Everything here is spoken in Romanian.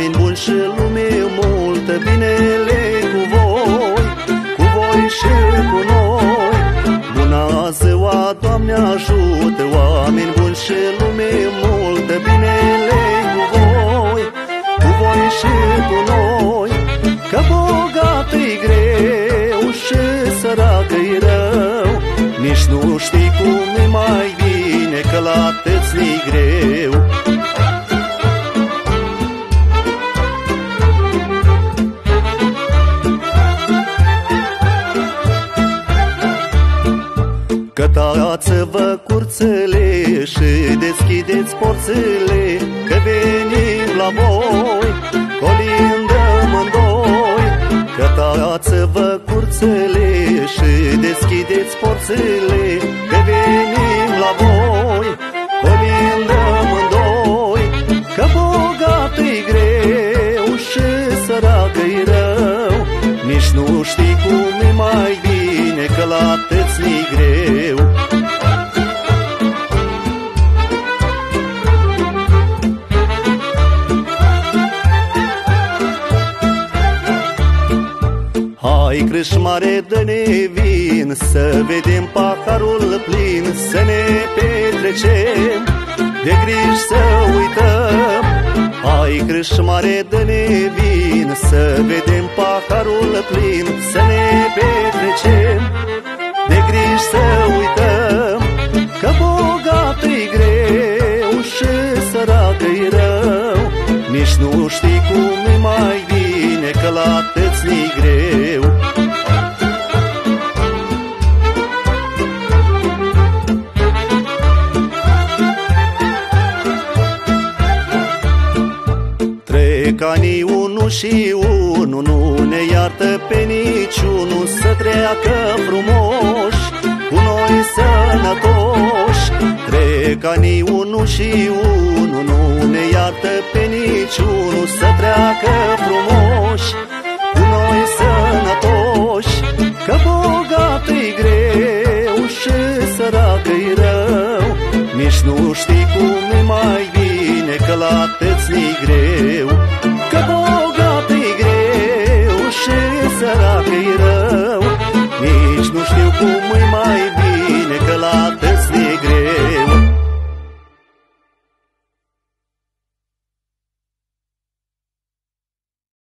oameni buni și lume multă, binele cu voi și cu noi. Bună ziua, Doamne ajută, oameni buni și lume multă, binele cu voi și cu noi. Că bogat-i greu și sărac-i rău, nici nu știi cum e mai bine, că la tăți-i greu. Cătați-vă curțele și deschideți porțile, că venim la voi, colindăm în doi. Cătați-vă curțele și deschideți porțile, că venim la voi, colindăm în doi. Că bogat-i greu și sărac-i rău, nici nu știi cum e mai bine, că la tăți-i greu. Hai, crâșmare, dă-ne vin, să vedem paharul plin, să ne petrecem, de griji să uităm. Hai, crâșmare, dă-ne vin, să vedem paharul plin, să ne petrecem, de griji să uităm. Că bogat-i greu și sărac-i rău, nici nu știi cum e mai bine, că la tăți-i greu. Trec anii unu și unu, nu ne iartă pe niciunul, să treacă frumoși, cu noi sănătoși. Trec anii unu și unu, nu ne iartă pe niciunul, să treacă frumoși, cu noi sănătoși. Că bogat-i greu și sărac-i rău, nici nu știi cum e mai bine, că la tăți-i greu. Că bogat-i greu și sărac-i rău, nici nu știu cum e mai